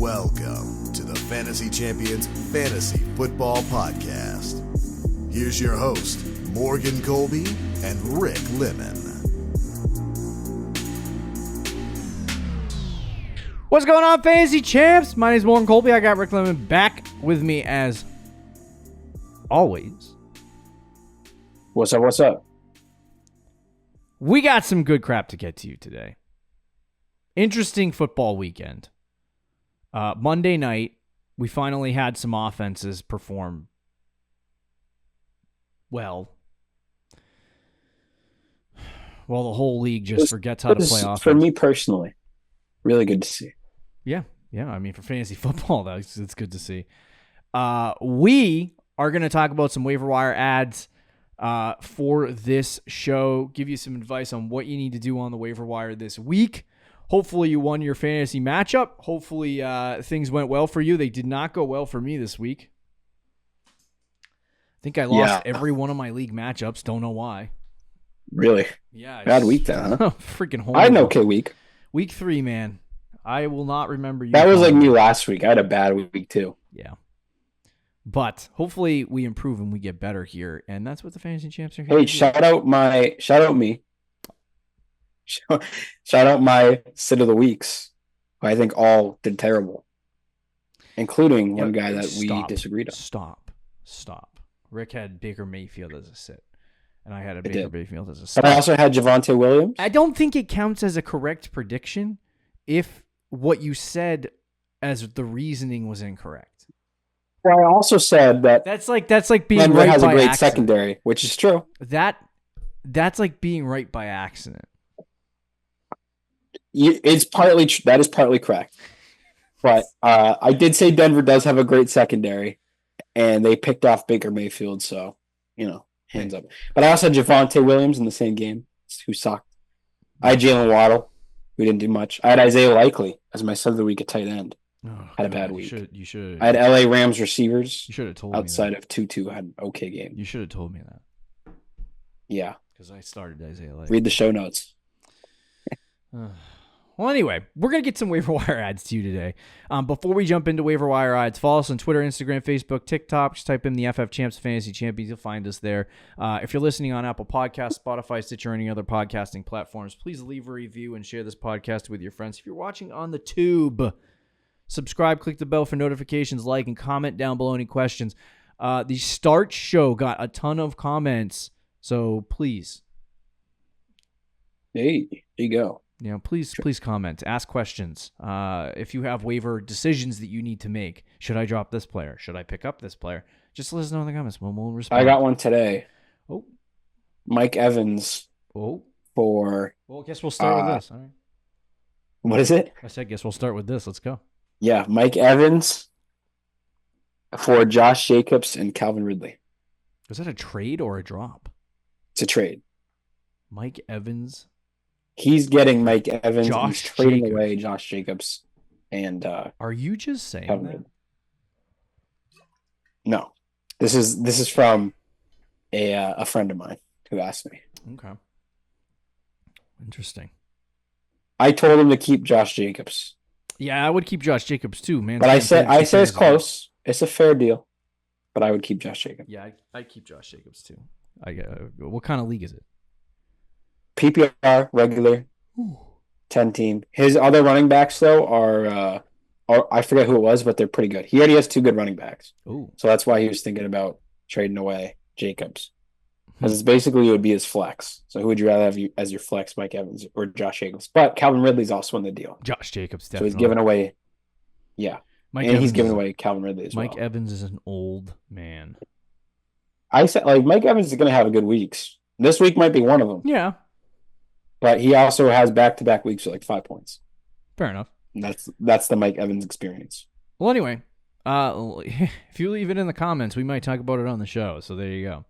Welcome to the Fantasy Champions Fantasy Football Podcast. Here's your host, Morgan Colby and Rick Lemon. What's going on, Fantasy Champs? My name is Morgan Colby. I got Rick Lemon back with me as always. What's up? We got some good crap to get to you today. Interesting football weekend. Monday night, we finally had some offenses perform well. Well, the whole league just forgets how to play offense. For me personally, really good to see. Yeah. I mean, for fantasy football, it's good to see. We are going to talk about some waiver wire ads for this show, give you some advice on what you need to do on the waiver wire this week. Hopefully you won your fantasy matchup. Hopefully things went well for you. They did not go well for me this week. I think I lost every one of my league matchups. Don't know why. Really? Yeah. Bad week then, huh? Freaking horrible. I had an okay week. Week 3, man. I will not remember you. That was like me last week. I had a bad week too. Yeah. But hopefully we improve and we get better here. And that's what the Fantasy Champs are here. Hey, shout out me. Shout out my sit of the weeks, who I think all did terrible, including one guy that we disagreed on. Stop. Rick had Baker Mayfield as a sit, and I had a Baker Mayfield as a sit. But I also had Javonte Williams. I don't think it counts as a correct prediction if what you said as the reasoning was incorrect. Well, I also said that that's like being Denver right has by a great accident. secondary, which is true. That's like being right by accident. That is partly correct, but I did say Denver does have a great secondary, and they picked off Baker Mayfield, so hands up. But I also had Javonte Williams in the same game, who sucked. I had Jalen Waddle, who didn't do much. I had Isaiah Likely as my set of the week at tight end. Had a bad week. You should. I had LA Rams receivers. You should have told outside me of Tutu had an okay game. You should have told me that. Yeah, because I started Isaiah Likely. Read the show notes. Well, anyway, we're going to get some waiver wire ads to you today. Before we jump into waiver wire ads, follow us on Twitter, Instagram, Facebook, TikTok. Just type in the FF Champs Fantasy Champions. You'll find us there. If you're listening on Apple Podcasts, Spotify, Stitcher, or any other podcasting platforms, please leave a review and share this podcast with your friends. If you're watching on the tube, subscribe, click the bell for notifications, like, and comment down below any questions. The Start Show got a ton of comments, so please. Hey, there you go. Please comment, ask questions. If you have waiver decisions that you need to make, should I drop this player? Should I pick up this player? Just let us know in the comments. We'll respond. I got one today. Oh, Mike Evans. Oh, for. Well, I guess we'll start with this. All right. What is it? I said, guess we'll start with this. Let's go. Yeah, Mike Evans for Josh Jacobs and Calvin Ridley. Is that a trade or a drop? It's a trade. Mike Evans. He's getting Mike Evans. Josh He's trading Jacobs. away Josh Jacobs. And are you just saying Calvin that? Ridley. No, this is from a friend of mine who asked me. Okay. Interesting. I told him to keep Josh Jacobs. Yeah, I would keep Josh Jacobs too, man. But I say it's close. It's a fair deal. But I would keep Josh Jacobs. Yeah, I'd keep Josh Jacobs too. What kind of league is it? PPR, regular, 10-team. His other running backs, though, are I forget who it was, but they're pretty good. He already has 2 good running backs. Ooh. So that's why he was thinking about trading away Jacobs. Because it's basically it would be his flex. So who would you rather have as your flex, Mike Evans or Josh Jacobs? But Calvin Ridley's also in the deal. Josh Jacobs, definitely. So he's giving away, he's giving away Calvin Ridley as well. Mike Evans is an old man. I said, Mike Evans is going to have a good weeks. This week might be one of them. Yeah. But he also has back-to-back weeks with 5 points. Fair enough. And that's the Mike Evans experience. Well, anyway, if you leave it in the comments, we might talk about it on the show. So there you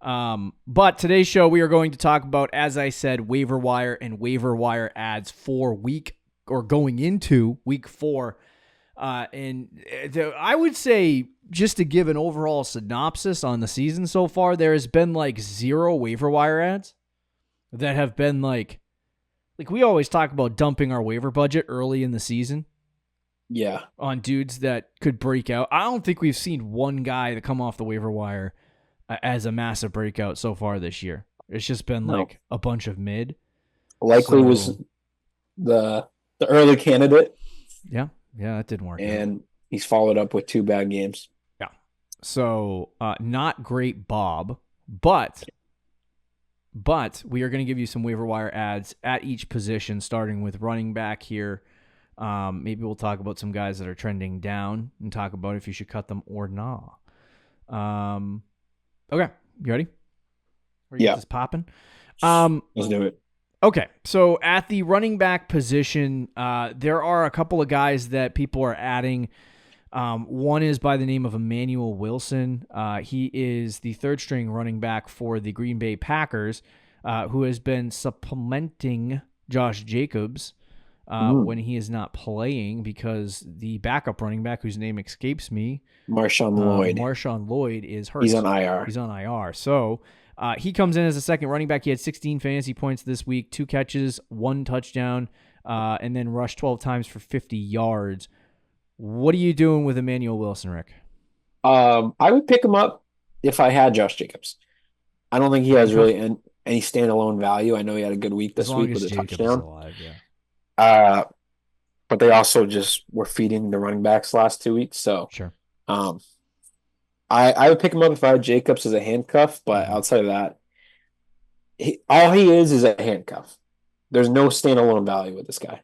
go. But today's show, we are going to talk about, as I said, waiver wire and waiver wire ads for going into week 4. I would say, just to give an overall synopsis on the season so far, there has been 0 waiver wire ads that have been like we always talk about dumping our waiver budget early in the season. Yeah. on dudes that could break out. I don't think we've seen one guy that come off the waiver wire as a massive breakout so far this year. It's just been No. like a bunch of mid. Likely was the early candidate, Yeah, that didn't work out. and he's followed up with 2 bad games. Yeah. So not great Bob, but we are going to give you some waiver wire ads at each position, starting with running back here. Maybe we'll talk about some guys that are trending down and talk about if you should cut them or not. Okay, you ready? Yeah. Just popping. Let's do it. Okay, so at the running back position, there are a couple of guys that people are adding. One is by the name of Emmanuel Wilson. He is the third string running back for the Green Bay Packers, who has been supplementing Josh Jacobs when he is not playing because the backup running back, whose name escapes me, Marshawn Lloyd, is hurt. He's on IR. So he comes in as a second running back. He had 16 fantasy points this week, 2 catches, 1 touchdown, and then rushed 12 times for 50 yards. What are you doing with Emmanuel Wilson, Rick? I would pick him up if I had Josh Jacobs. I don't think he has really any standalone value. I know he had a good week this week with a touchdown. Alive, yeah. But they also just were feeding the running backs last 2 weeks. So sure. I would pick him up if I had Jacobs as a handcuff, but outside of that, all he is a handcuff. There's no standalone value with this guy.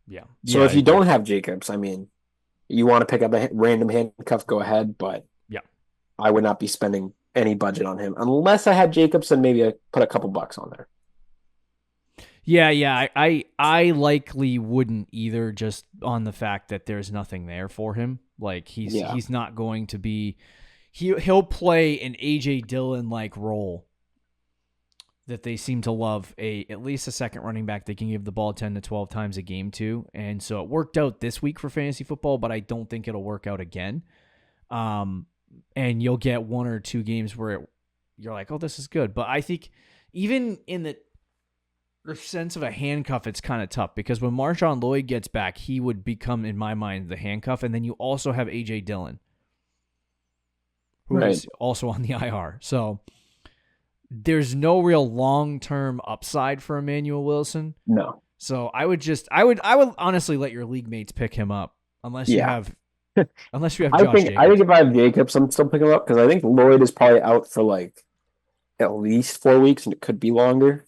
Yeah. So if you don't have Jacobs, I mean, you want to pick up a random handcuff, go ahead, but I would not be spending any budget on him unless I had Jacobs and maybe I put a couple bucks on there. Yeah. I likely wouldn't either, just on the fact that there's nothing there for him. Like he's not going to be. He'll play an AJ Dillon like role that they seem to love, at least a second running back they can give the ball 10 to 12 times a game to. And so it worked out this week for fantasy football, but I don't think it'll work out again. And you'll get 1 or 2 games where you're like, oh, this is good. But I think even in the sense of a handcuff, it's kind of tough because when Marshawn Lloyd gets back, he would become, in my mind, the handcuff. And then you also have AJ Dillon, who is also on the IR. So there's no real long-term upside for Emmanuel Wilson. No. So I would honestly let your league mates pick him up unless you have Josh Jacobs. I think if I have Jacobs, I'm still picking him up because I think Lloyd is probably out for like at least 4 weeks and it could be longer.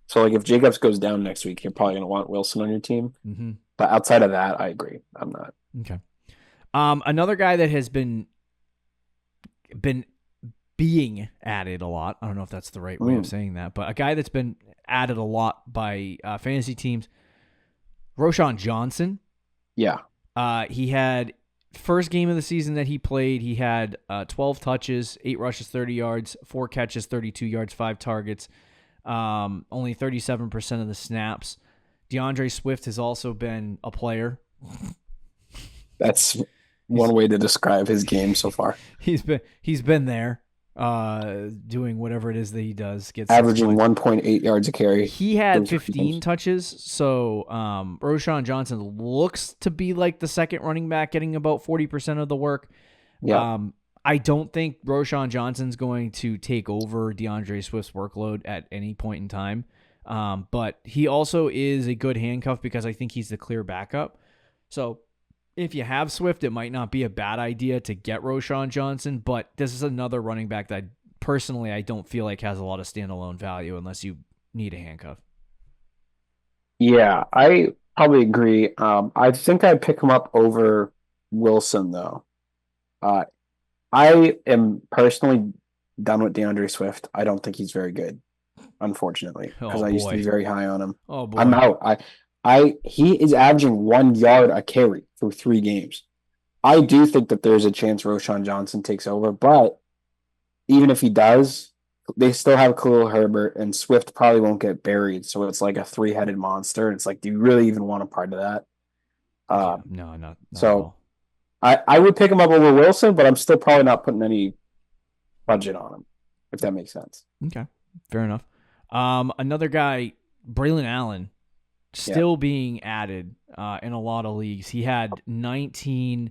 So like if Jacobs goes down next week, you're probably going to want Wilson on your team. Mm-hmm. But outside of that, I agree. I'm not. Okay. Another guy that has been being added a lot. I don't know if that's the right way of saying that, but a guy that's been added a lot by fantasy teams, Roschon Johnson. Yeah. He had first game of the season that he played, he had 12 touches, 8 rushes, 30 yards, 4 catches, 32 yards, 5 targets, only 37% of the snaps. DeAndre Swift has also been a player. That's one way to describe his game so far. He's been there. Doing whatever it is that he does, gets averaging 1.8 yards a carry. He had 15 touches, so Roschon Johnson looks to be like the second running back, getting about 40% of the work. Yeah. I don't think Roschon Johnson's going to take over DeAndre Swift's workload at any point in time, but he also is a good handcuff because I think he's the clear backup. So if you have Swift, it might not be a bad idea to get Roschon Johnson, but this is another running back that personally I don't feel like has a lot of standalone value unless you need a handcuff. Yeah, I probably agree. I think I'd pick him up over Wilson, though. I am personally done with DeAndre Swift. I don't think he's very good, unfortunately, because I used to be very high on him. Oh boy. I'm out. He is averaging 1 yard a carry through 3 games. I do think that there's a chance Roschon Johnson takes over, but even if he does, they still have Khalil Herbert, and Swift probably won't get buried. So it's like a 3-headed monster. It's like, do you really even want a part of that? No, not so at all. I would pick him up over Wilson, but I'm still probably not putting any budget on him, if that makes sense. Okay, fair enough. Another guy, Braylon Allen. still being added in a lot of leagues. He had 19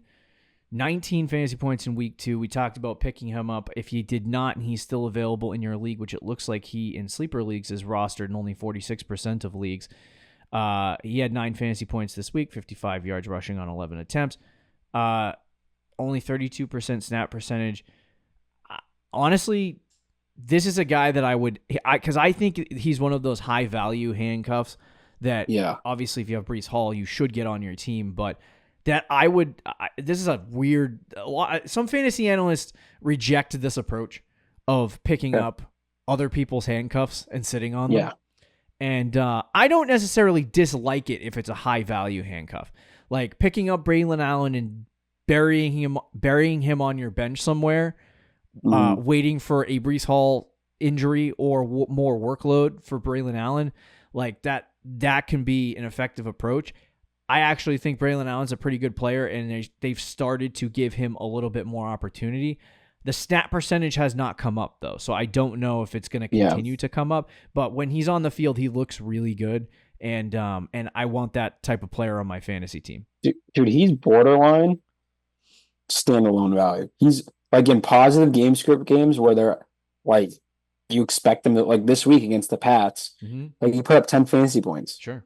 fantasy points in week 2. We talked about picking him up. If he did not and he's still available in your league, which it looks like he in sleeper leagues is rostered in only 46% of leagues. He had 9 fantasy points this week, 55 yards rushing on 11 attempts. Only 32% snap percentage. Honestly, this is a guy that I would, because I think he's one of those high value handcuffs that obviously if you have Breece Hall, you should get on your team, but that this is a weird, some fantasy analysts reject this approach of picking up other people's handcuffs and sitting on them. Yeah. And I don't necessarily dislike it if it's a high value handcuff. Like picking up Braylon Allen and burying him on your bench somewhere, waiting for a Breece Hall injury or more workload for Braylon Allen, like that can be an effective approach. I actually think Braylon Allen's a pretty good player, and they've started to give him a little bit more opportunity. The snap percentage has not come up, though, so I don't know if it's going to continue to come up. But when he's on the field, he looks really good, and I want that type of player on my fantasy team. Dude, he's borderline standalone value. He's like in positive game script games where they're like you expect them to, like this week against the Pats, like he put up 10 fantasy points. Sure.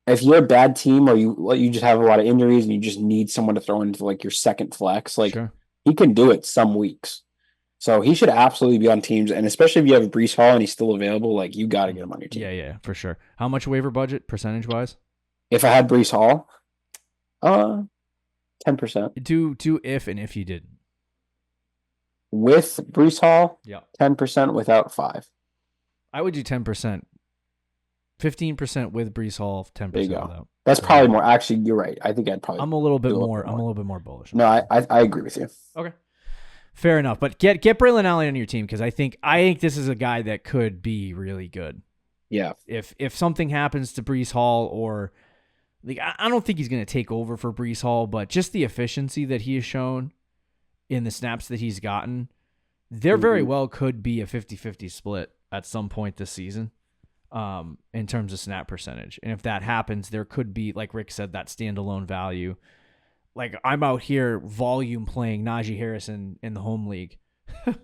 If you're a bad team or you just have a lot of injuries and you just need someone to throw into like your second flex, like he can do it some weeks. So he should absolutely be on teams, and especially if you have Breece Hall and he's still available, like you got to get him on your team. Yeah, for sure. How much waiver budget percentage wise? If I had Breece Hall, 10%. Do if you didn't. With Breece Hall, 10%. Without 5. I would do 10%. 15% with Breece Hall, 10% without. That's probably more. Actually, you're right. I think I'd probably. I'm a little bit more bullish. No, I agree with you. Okay, fair enough. But get Braylon Allen on your team because I think this is a guy that could be really good. Yeah. If something happens to Breece Hall, or like I don't think he's going to take over for Breece Hall, but just the efficiency that he has shown in the snaps that he's gotten, there very well could be a 50-50 split at some point this season. In terms of snap percentage. And if that happens, there could be, like Rick said, that standalone value. Like I'm out here volume playing Najee Harris in the home league. And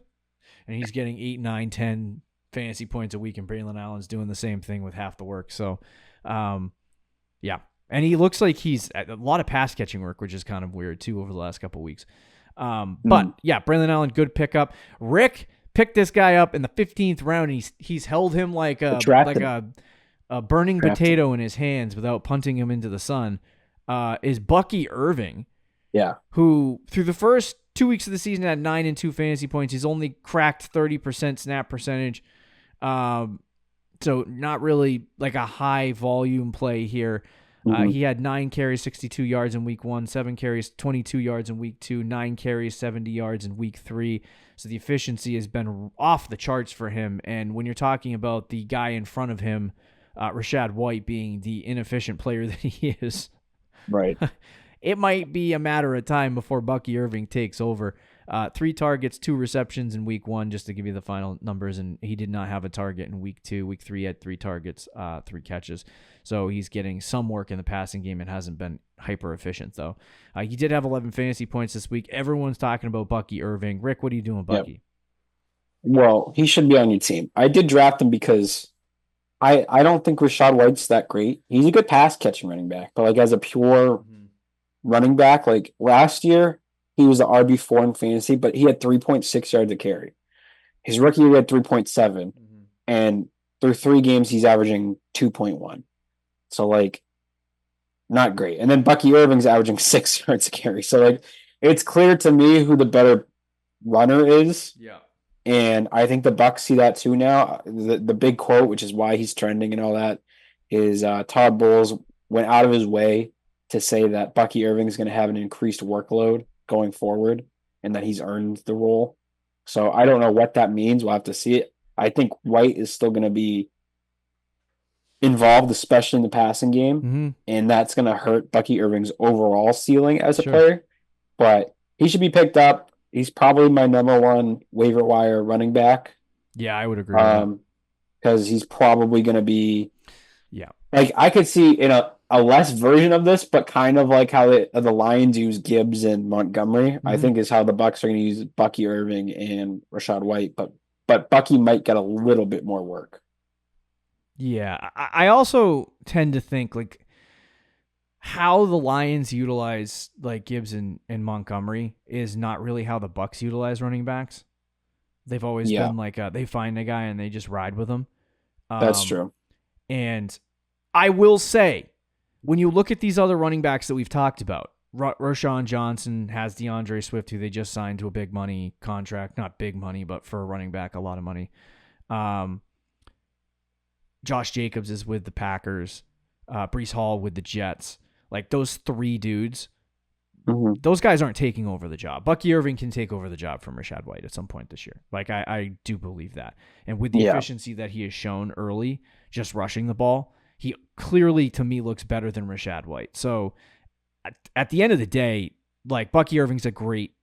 he's getting 8, 9, 10 fantasy points a week, and Braylon Allen's doing the same thing with half the work. So, yeah. And he looks like he's a lot of pass catching work, which is kind of weird too over the last couple of weeks. But yeah, Braylon Allen, good pickup. Rick picked this guy up in the 15th round, and he's held him like a burning potato in his hands without punting him into the sun. Is Bucky Irving, who through the first 2 weeks of the season had 9 and 2 fantasy points. He's only cracked 30% snap percentage, so not really like a high volume play here. He had 9 carries, 62 yards in week 1, 7 carries, 22 yards in week 2, 9 carries, 70 yards in week 3. So the efficiency has been off the charts for him. And when you're talking about the guy in front of him, Rashad White being the inefficient player that he is, right? It might be a matter of time before Bucky Irving takes over. 3 targets, 2 receptions in week 1, just to give you the final numbers. And he did not have a target in week 2. Week 3 had 3 targets, 3 catches. So he's getting some work in the passing game. It hasn't been hyper efficient though. He did have 11 fantasy points this week. Everyone's talking about Bucky Irving. Rick, what are you doing, Bucky? Well, he should be on your team. I did draft him because I don't think Rashad White's that great. He's a good pass catching running back, but like as a pure running back, like last year, he was the RB4 in fantasy, but he had 3.6 yards a carry. His rookie year he had 3.7, and through 3 games, he's averaging 2.1. So, like, not great. And then Bucky Irving's averaging 6 yards a carry. So, like, it's clear to me who the better runner is. Yeah. And I think the Bucs see that too now. The big quote, which is why he's trending and all that, is Todd Bowles went out of his way to say that Bucky Irving is going to have an increased workload going forward and that he's earned the role. So I don't know what that means. We'll have to see it. I think White is still going to be involved, especially in the passing game, and that's going to hurt Bucky Irving's overall ceiling as a player. But he should be picked up. He's probably my number 1 waiver wire running back. Yeah, I would agree with that. Because he's probably going to be Like I could see in a less version of this, but kind of like how the Lions use Gibbs and Montgomery. I think is how the Bucs are going to use Bucky Irving and Rashad White, but Bucky might get a little bit more work. Yeah, I also tend to think like how the Lions utilize like Gibbs and Montgomery is not really how the Bucs utilize running backs. They've always been like they find a guy and they just ride with him. That's true. And I will say, when you look at these other running backs that we've talked about, Rashawn Johnson has DeAndre Swift, who they just signed to a big money contract. Not big money, but for a running back, a lot of money. Josh Jacobs is with the Packers. Breece Hall with the Jets. Like those three dudes, those guys aren't taking over the job. Bucky Irving can take over the job from Rashad White at some point this year. Like I do believe that. And with the efficiency that he has shown early, just rushing the ball, he clearly to me looks better than Rashad White. So at the end of the day, like Bucky Irving's a great,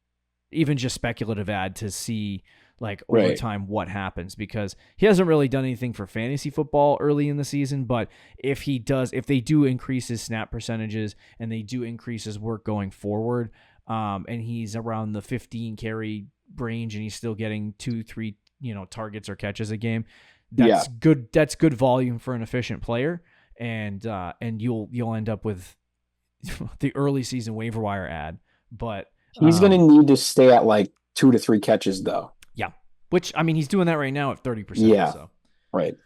even just speculative ad to see like over time what happens, because he hasn't really done anything for fantasy football early in the season. But if they do increase his snap percentages and they do increase his work going forward, and he's around the 15 carry range and he's still getting 2-3, targets or catches a game, that's good. That's good volume for an efficient player. And you'll end up with the early season waiver wire ad, but he's going to need to stay at like 2 to 3 catches though. Yeah. Which, I mean, he's doing that right now at 30%. Yeah. So. Right.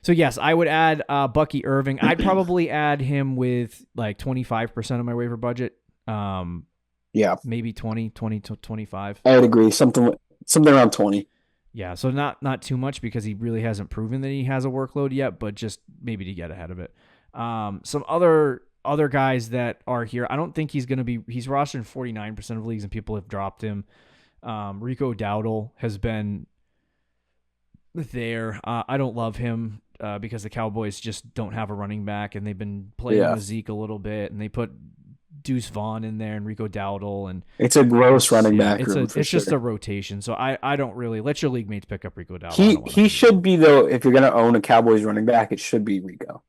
So, yes, I would add Bucky Irving. I'd probably add him with like 25% of my waiver budget. Maybe 20 to 25. I would agree. Something around 20. Yeah. So not too much, because he really hasn't proven that he has a workload yet, but just maybe to get ahead of it. Some other guys that are here, I don't think he's rostered in 49% of leagues and people have dropped him. Rico Dowdle has been there. I don't love him because the Cowboys just don't have a running back, and they've been playing with Zeke a little bit, and they put Deuce Vaughn in there and Rico Dowdle, and it's a gross running back. It's just a rotation. So I don't really let your league mates pick up Rico Dowdle. He should be, though. If you're going to own a Cowboys running back, it should be Rico.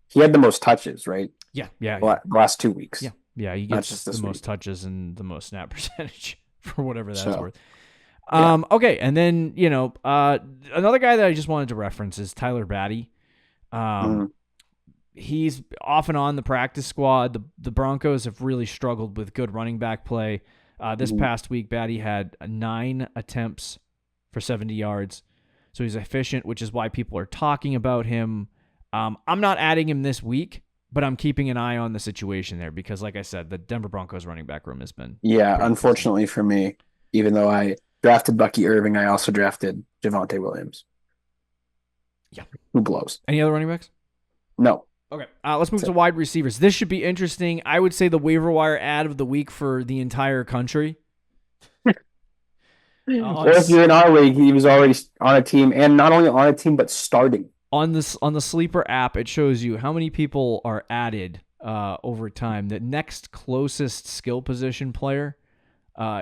He had the most touches, right? Yeah. The last 2 weeks. Yeah. He gets the most touches and the most snap percentage for whatever that's worth. Okay, and then another guy that I just wanted to reference is Tyler Batty. He's off and on the practice squad. The Broncos have really struggled with good running back play. This past week, Batty had 9 attempts for 70 yards, so he's efficient, which is why people are talking about him. I'm not adding him this week, but I'm keeping an eye on the situation there because, like I said, the Denver Broncos running back room has been unfortunately for me, even though I drafted Bucky Irving, I also drafted Javonte Williams. Yeah. Who blows? Any other running backs? No. Okay. Let's move to wide receivers. This should be interesting. I would say the waiver wire ad of the week for the entire country. Or if you're in our league, he was already on a team, and not only on a team, but starting. On the Sleeper app, it shows you how many people are added over time. The next closest skill position player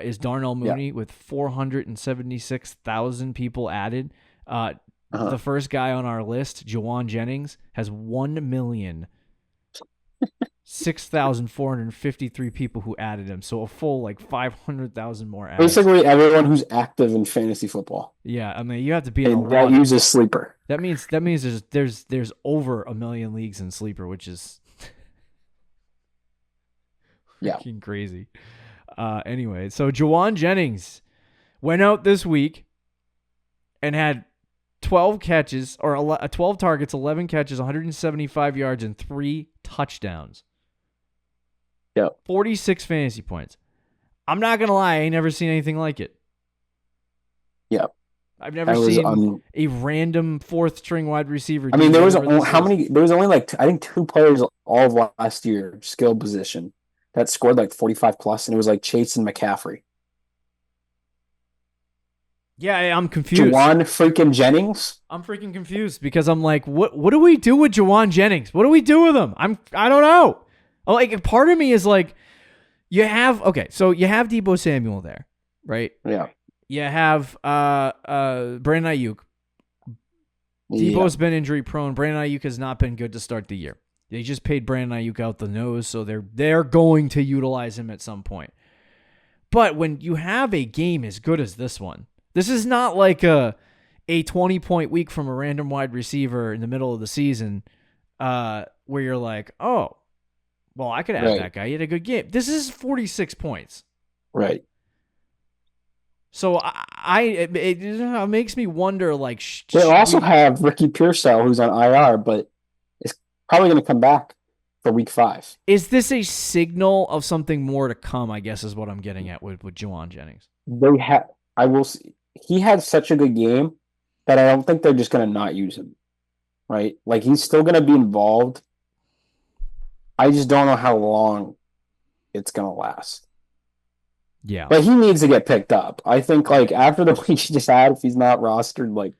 is Darnell Mooney with 476,000 people added. The first guy on our list, Juwan Jennings, has 1,006,453 people who added him. So a full 500,000 more ads. Basically, everyone who's active in fantasy football. Yeah, I mean you have to be in a that uses Sleeper. That means there's over 1 million leagues in Sleeper, which is freaking crazy. Anyway, so Juwan Jennings went out this week and had 12 catches or 12 targets, 11 catches, 175 yards, and 3 touchdowns. 46 fantasy points. I'm not gonna lie, I ain't never seen anything like it. I've never seen a random 4th string wide receiver. I mean, there was only I think 2 players all of last year, skill position, that scored 45 plus, and it was Chase and McCaffrey. Yeah, I'm confused. Juwan freaking Jennings? I'm freaking confused because I'm like, what do we do with Juwan Jennings? What do we do with him? I don't know. Part of me is you have Deebo Samuel there, right? Yeah. You have Brandon Ayuk. Debo's been injury prone. Brandon Ayuk has not been good to start the year. They just paid Brandon Ayuk out the nose, so they're going to utilize him at some point. But when you have a game as good as this one, this is not like a 20-point week from a random wide receiver in the middle of the season where you're like, oh, well, I could have that guy. He had a good game. This is 46 points. Right. So it makes me wonder, like... They also have Ricky Pearsall, who's on IR, but is probably going to come back for week 5. Is this a signal of something more to come, I guess, is what I'm getting at with Juwan Jennings? He had such a good game that I don't think they're just going to not use him, right? Like, he's still going to be involved. I just don't know how long it's going to last. Yeah. But he needs to get picked up. I think, like, after the week he just had, if he's not rostered, like,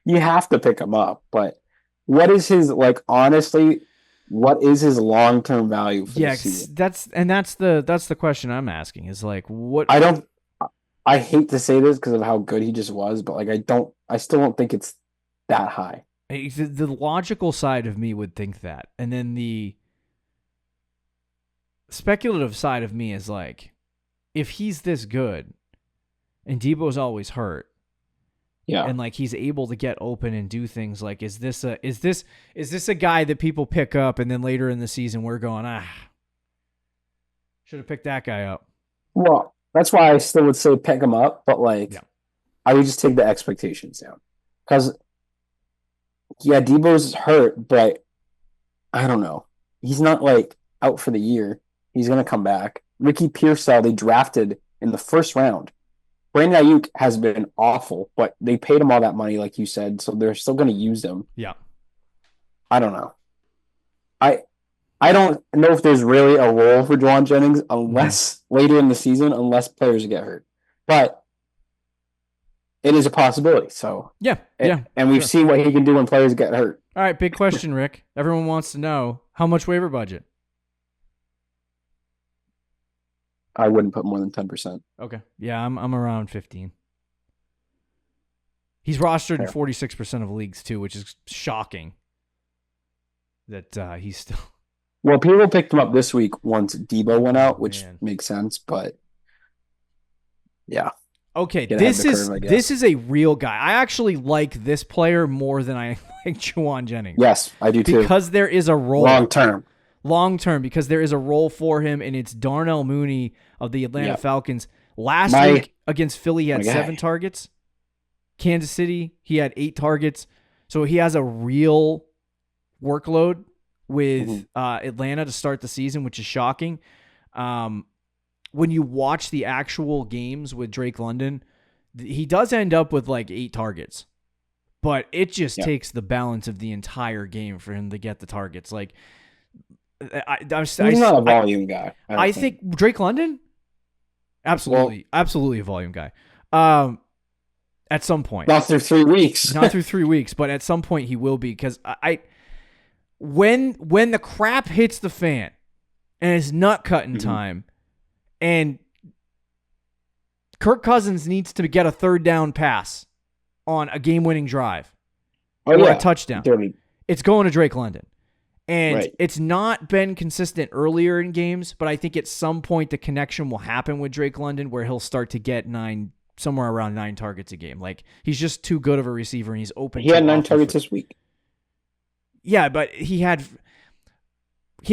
you have to pick him up. But what is his, like, honestly, what is his long-term value for the season? That's the question I'm asking is, like, what... I hate to say this because of how good he just was, but, like, I still don't think it's that high. The logical side of me would think that. And then the speculative side of me is, like, if he's this good and Debo's always hurt, and like he's able to get open and do things, like is this a guy that people pick up and then later in the season we're going, should have picked that guy up. Well, that's why I still would say pick him up, but like I would just take the expectations down. Because Debo's hurt, but I don't know. He's not like out for the year. He's gonna come back. Ricky Pearsall, they drafted in the first round. Brandon Ayuk has been awful, but they paid him all that money, like you said, so they're still going to use him. Yeah. I don't know. I don't know if there's really a role for Juwan Jennings unless later in the season, unless players get hurt. But it is a possibility. So and we've seen what he can do when players get hurt. All right, big question, Rick. Everyone wants to know how much waiver budget. I wouldn't put more than 10%. Okay. Yeah, I'm around 15. He's rostered in 46% of leagues too, which is shocking. That he's still. Well, people picked him up this week once Debo went out, which makes sense, but yeah. Okay, this is a real guy. I actually like this player more than I like Juwan Jennings. Yes, I do too. Because there is a role. Long term, because there is a role for him, and it's Darnell Mooney of the Atlanta Falcons. Last week against Philly, he had 7 targets. Kansas City, he had 8 targets. So he has a real workload with Atlanta to start the season, which is shocking. When you watch the actual games with Drake London, he does end up with like 8 targets. But it just takes the balance of the entire game for him to get the targets. Like, he's not a volume guy. I think Drake London, absolutely a volume guy. At some point, not through 3 weeks, but at some point he will be, because when the crap hits the fan and it's nut cutting time, and Kirk Cousins needs to get a 3rd down pass on a game winning drive or a touchdown, it's going to Drake London. And it's not been consistent earlier in games, but I think at some point the connection will happen with Drake London where he'll start to get somewhere around 9 targets a game. Like, he's just too good of a receiver, and he's open. He had 9 targets this week. Yeah, but he had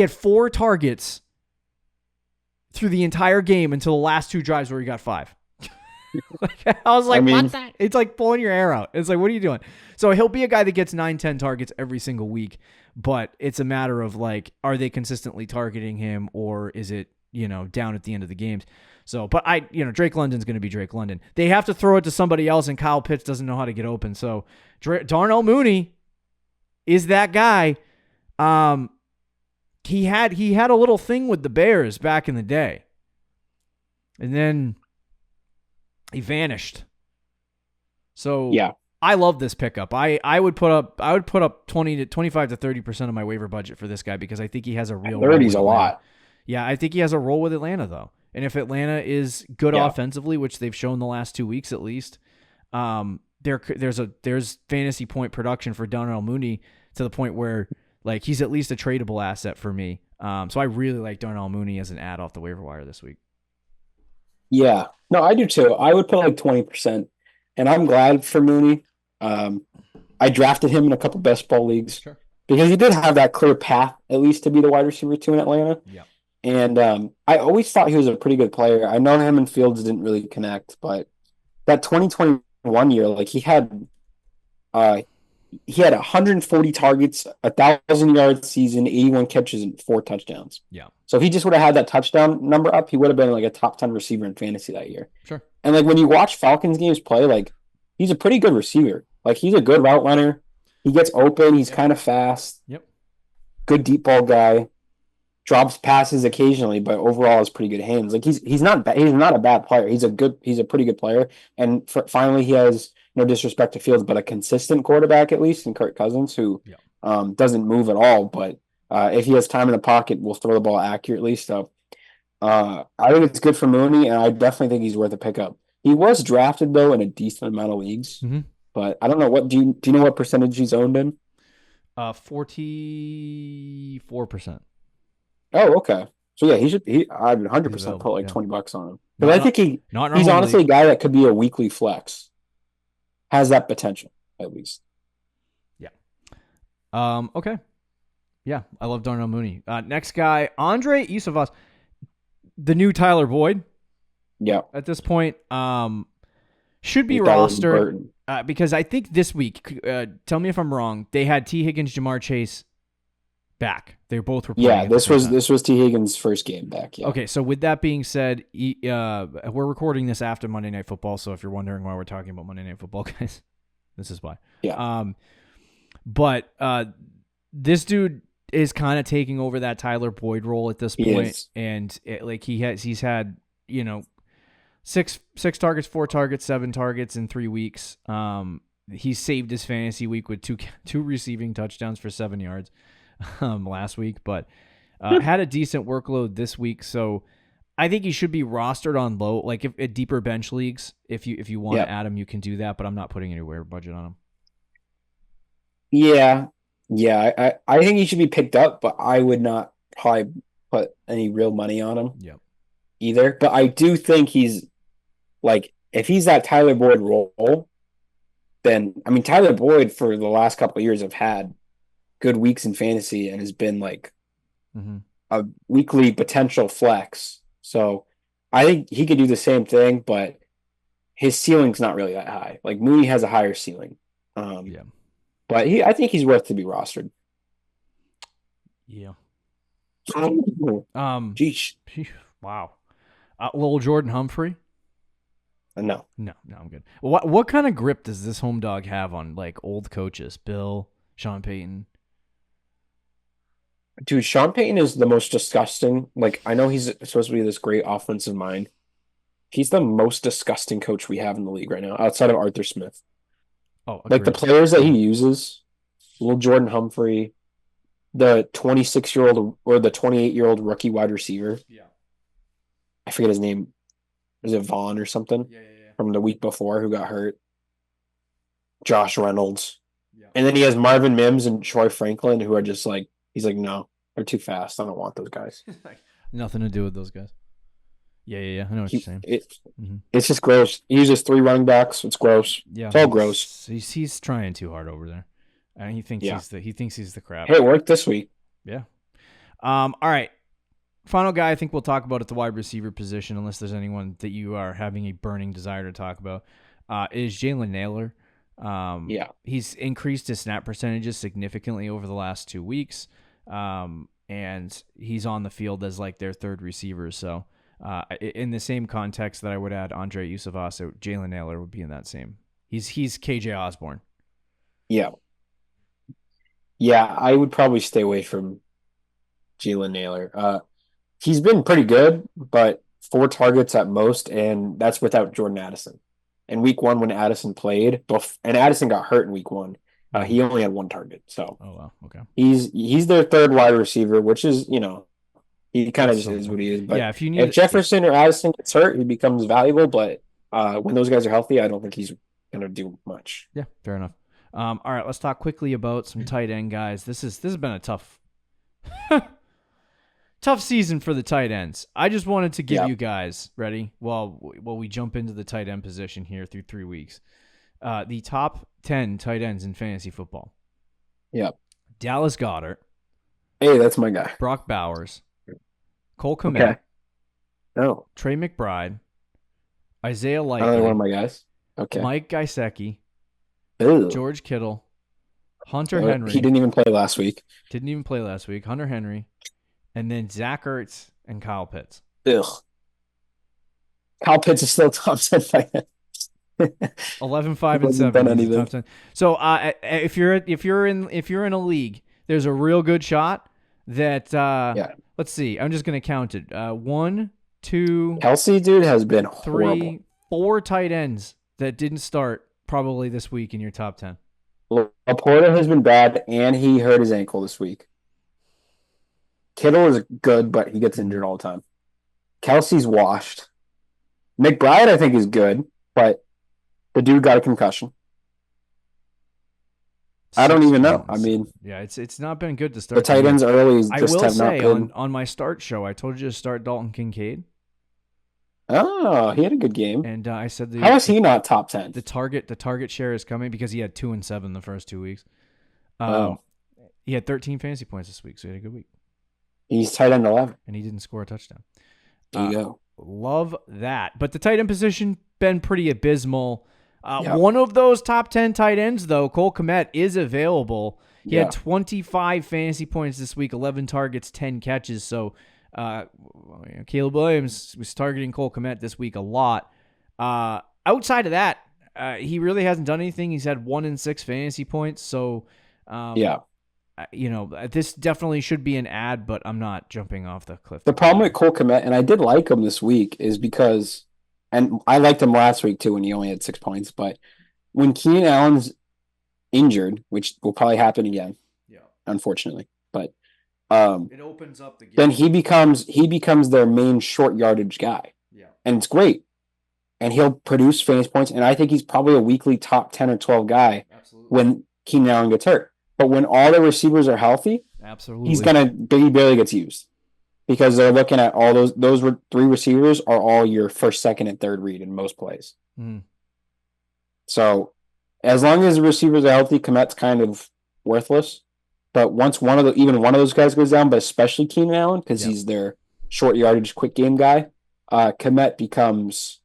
4 targets through the entire game until the last 2 drives where he got 5. I was like, what the? It's like pulling your hair out. It's like, what are you doing? So he'll be a guy that gets 9-10 targets every single week, but it's a matter of, like, are they consistently targeting him, or is it, down at the end of the games? So, but Drake London's going to be Drake London. They have to throw it to somebody else, and Kyle Pitts doesn't know how to get open. So Darnell Mooney is that guy. He had a little thing with the Bears back in the day, and then he vanished. So I love this pickup. I would put up 20 to 25 to 30% of my waiver budget for this guy, because I think he has a real 30's a lot. Yeah, I think he has a role with Atlanta though. And if Atlanta is good offensively, which they've shown the last 2 weeks at least, there's fantasy point production for Darnell Mooney to the point where like he's at least a tradable asset for me. So I really like Darnell Mooney as an ad off the waiver wire this week. Yeah. No, I do too. I would put like 20%. And I'm glad for Mooney. I drafted him in a couple best ball leagues Sure. because he did have that clear path, at least, to be the wide receiver 2 in Atlanta. Yeah. And I always thought he was a pretty good player. I know him and Fields didn't really connect, but that 2021 year, like he had 140 targets, 1,000-yard season, 81 catches, and 4 touchdowns. Yeah. So if he just would have had that touchdown number up, he would have been like a top 10 receiver in fantasy that year. Sure. And like when you watch Falcons games play, like he's a pretty good receiver. Like he's a good route runner. He gets open. He's kind of fast. Yep. Good deep ball guy. Drops passes occasionally, but overall has pretty good hands. Like he's not a bad player. He's a pretty good player. And finally, he has, no disrespect to Fields, but a consistent quarterback at least in Kirk Cousins, who doesn't move at all. But if he has time in the pocket, will throw the ball accurately. So I think it's good for Mooney, and I definitely think he's worth a pickup. He was drafted though in a decent amount of leagues, but I don't know what do you know what percentage he's owned in? 44%. Oh, okay. So yeah, I would 100% put like $20 on him. But I think he's honestly a guy that could be a weekly flex. Has that potential, at least. Yeah. Okay. Yeah, I love Darnell Mooney. Next guy, Andre Isavas, the new Tyler Boyd. Yeah. At this point, should be rostered because I think this week, tell me if I'm wrong, they had T. Higgins, Jamar Chase back. They both were playing. Yeah, this was T. Higgins' first game back. Yeah. Okay, so with that being said, we're recording this after Monday Night Football, so if you're wondering why we're talking about Monday Night Football, guys, this is why. Yeah. But this dude is kind of taking over that Tyler Boyd role at this point, and he's had six targets, 4 targets, 7 targets in 3 weeks. He saved his fantasy week with two receiving touchdowns for 7 yards. Last week, but had a decent workload this week, so I think he should be rostered on low, like if at deeper bench leagues. If you want to add him, you can do that, but I'm not putting any waiver budget on him. Yeah, I think he should be picked up, but I would not probably put any real money on him. Either. But I do think he's like if he's that Tyler Boyd role, then I mean Tyler Boyd for the last couple of years have had good weeks in fantasy and has been like a weekly potential flex. So I think he could do the same thing, but his ceiling's not really that high. Like Mooney has a higher ceiling. But I think he's worth to be rostered. Yeah. Geesh. Wow. Little Jordan Humphrey? No, I'm good. What kind of grip does this home dog have on like old coaches? Bill, Sean Payton? Dude, Sean Payton is the most disgusting. Like, I know he's supposed to be this great offensive mind. He's the most disgusting coach we have in the league right now, outside of Arthur Smith. Oh, like the players that he uses, little Jordan Humphrey, the 26-year-old or the 28-year-old rookie wide receiver. Yeah. I forget his name. Is it Vaughn or something? Yeah. From the week before who got hurt. Josh Reynolds. Yeah. And then he has Marvin Mims and Troy Franklin who are just like, he's like, no, they're too fast. I don't want those guys. Nothing to do with those guys. Yeah. I know what you're saying. It's just gross. He uses 3 running backs. It's gross. Yeah, it's all gross. He's trying too hard over there. And he thinks he's the crap. Hey, it worked this week. Yeah. All right. Final guy I think we'll talk about at the wide receiver position, unless there's anyone that you are having a burning desire to talk about, is Jalen Naylor. He's increased his snap percentages significantly over the last 2 weeks, and he's on the field as like their third receiver. So in the same context that I would add Andre Isavas, Jalen Naylor would be in that same. He's KJ Osborne. Yeah, I would probably stay away from Jalen Naylor. He's been pretty good, but 4 targets at most, and that's without Jordan Addison. In week 1, when Addison played, and Addison got hurt in week 1, he only had 1 target. So, oh wow, okay. He's their third wide receiver, which is he kind of just is what he is. But if Jefferson or Addison gets hurt, he becomes valuable. But when those guys are healthy, I don't think he's gonna do much. Yeah, fair enough. All right, let's talk quickly about some tight end guys. This has been a tough season for the tight ends. I just wanted to give you guys ready while we jump into the tight end position here through 3 weeks. The top 10 tight ends in fantasy football. Yep. Dallas Goedert. Hey, that's my guy. Brock Bowers. Cole Kmet. Okay. No. Trey McBride. Isaiah Another Likely. one of my guys. Okay. Mike Gesicki. Ew. George Kittle. Hunter Henry. He didn't even play last week. Hunter Henry. And then Zach Ertz and Kyle Pitts. Ugh. Kyle Pitts is still top 10 tight end. 11, 5, and 7. Top 10. So if you're in a league, there's a real good shot that let's see. I'm just gonna count it. 1, 2, Kelsey, dude, has been 3, horrible. 4 tight ends that didn't start probably this week in your top 10. Laporta has been bad, and he hurt his ankle this week. Kittle is good, but he gets injured all the time. Kelsey's washed. McBride, I think, is good, but the dude got a concussion. I don't even know. I mean, yeah, it's not been good to start. The tight ends early I just will have say not been. on my start show, I told you to start Dalton Kincaid. Oh, he had a good game. And I said how is he not top 10? The target share is coming because he had 2 and 7 the first 2 weeks. He had 13 fantasy points this week, so he had a good week. He's tight end 11, and he didn't score a touchdown. There you go. Love that. But the tight end position been pretty abysmal. One of those top 10 tight ends, though, Cole Kmet, is available. He had 25 fantasy points this week, 11 targets, 10 catches. So Caleb Williams was targeting Cole Kmet this week a lot. Outside of that, he really hasn't done anything. He's had 1 and 6 fantasy points. So, this definitely should be an ad, but I'm not jumping off the cliff. The problem with Cole Kmet, and I did like him this week, is because, and I liked him last week too when he only had 6 points, but when Keenan Allen's injured, which will probably happen again, unfortunately, but it opens up the game. Then he becomes their main short yardage guy. Yeah. And it's great. And he'll produce fantasy points, and I think he's probably a weekly top 10 or 12 guy when Keenan Allen gets hurt. But when all the receivers are healthy, he barely gets used because they're looking at all those 3 receivers are all your first, second, and third read in most plays. Mm. So as long as the receivers are healthy, Kmet's kind of worthless. But once one of those guys goes down, but especially Keenan Allen because he's their short yardage, quick game guy, Kmet becomes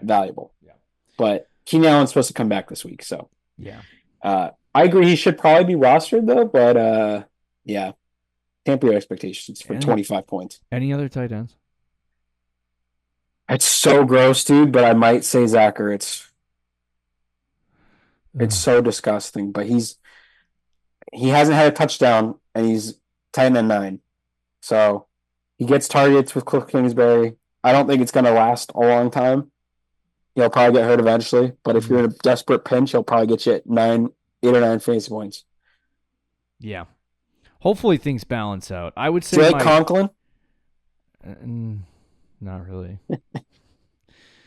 valuable. Yeah. But Keenan Allen's supposed to come back this week, so I agree he should probably be rostered though, but temper your expectations for 25 points. Any other tight ends? It's so gross, dude, but I might say Zach Ertz. It's so disgusting, but he hasn't had a touchdown, and he's 10 and 9. So he gets targets with Cliff Kingsbury. I don't think it's going to last a long time. He'll probably get hurt eventually, but if you're in a desperate pinch, he'll probably get you at 8 or 9 fantasy points. Yeah. Hopefully things balance out. I would say do you like Conklin? Not really.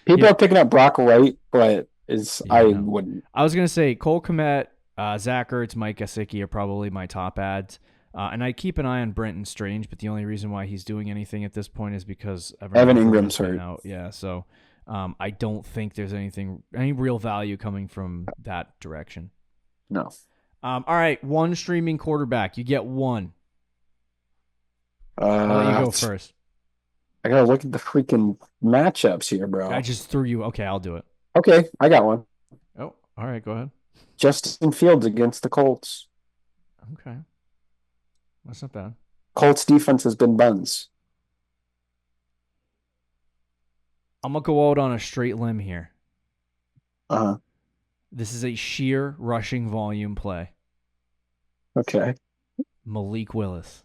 People are picking up Brock Wright, but I wouldn't. I was going to say Cole Kmet, Zach Ertz, Mike Gesicki are probably my top ads. And I'd keep an eye on Brenton Strange, but the only reason why he's doing anything at this point is because Evan Ingram's hurt. Out. Yeah, so I don't think there's any real value coming from that direction. No. All right, one streaming quarterback. You get one. I'll let you go first. I gotta look at the freaking matchups here, bro. I just threw you. Okay, I'll do it. Okay, I got one. Oh, all right, go ahead. Justin Fields against the Colts. Okay. That's not bad. Colts defense has been buns. I'm going to go out on a straight limb here. Uh-huh. This is a sheer rushing volume play. Okay. Malik Willis.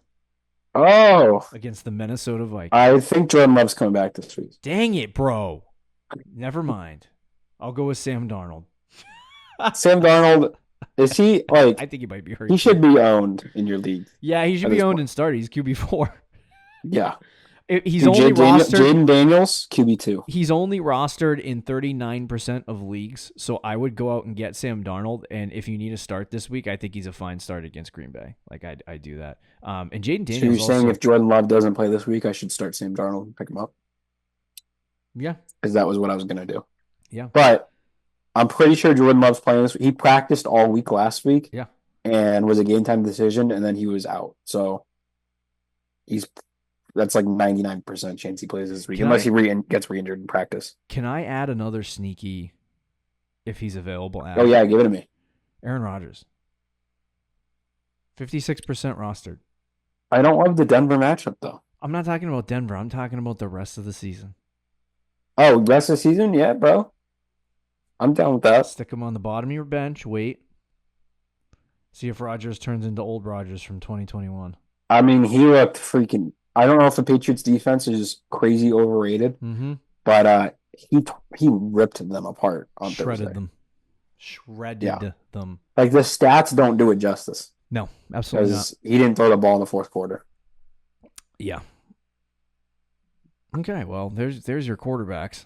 Oh. Against the Minnesota Vikings. I think Jordan Love's coming back this week. Dang it, bro. Never mind. I'll go with Sam Darnold. Sam Darnold, is he like... I think he might be hurt. He should be owned in your league. Yeah, he should be owned and started. He's QB4. Yeah. He's only rostered. Jaden Daniels, QB2. He's only rostered in 39% of leagues, so I would go out and get Sam Darnold. And if you need a start this week, I think he's a fine start against Green Bay. Like I do that. And Jaden Daniels. So you're saying if Jordan Love doesn't play this week, I should start Sam Darnold and pick him up? Yeah, because that was what I was gonna do. Yeah, but I'm pretty sure Jordan Love's playing this week. He practiced all week last week. Yeah, and was a game time decision, and then he was out. So that's like 99% chance he plays this week, unless he gets re-injured in practice. Can I add another sneaky, if he's available? Oh yeah, give it to me. Aaron Rodgers, 56% rostered. I don't love the Denver matchup though. I'm not talking about Denver. I'm talking about the rest of the season. Oh, rest of the season? Yeah, bro. I'm down with that. Stick him on the bottom of your bench. Wait. See if Rodgers turns into old Rodgers from 2021. I mean, he looked freaking... I don't know if the Patriots defense is crazy overrated, but he ripped them apart on Thursday. Shredded them. Like, the stats don't do it justice. No, absolutely not. He didn't throw the ball in the fourth quarter. Yeah. Okay, well, there's your quarterbacks.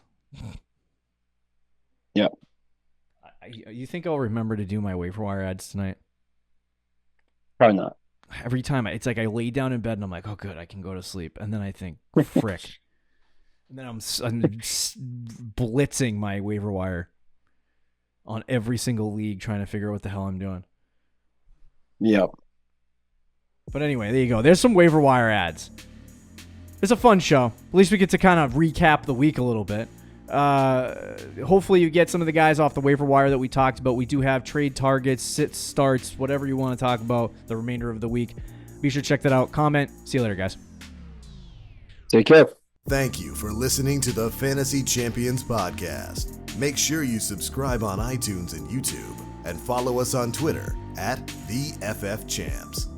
Yep. You think I'll remember to do my waiver wire ads tonight? Probably not. Every time, it's like I lay down in bed and I'm like, oh, good, I can go to sleep. And then I think, frick. And then I'm blitzing my waiver wire on every single league trying to figure out what the hell I'm doing. Yep. But anyway, there you go. There's some waiver wire ads. It's a fun show. At least we get to kind of recap the week a little bit. Hopefully you get some of the guys off the waiver wire that we talked about. We do have trade targets, sit starts, whatever you want to talk about the remainder of the week. Be sure to check that out. Comment. See you later, guys. Take care. Thank you for listening to the Fantasy Champions Podcast. Make sure you subscribe on iTunes and YouTube and follow us on Twitter @TheFFChamps.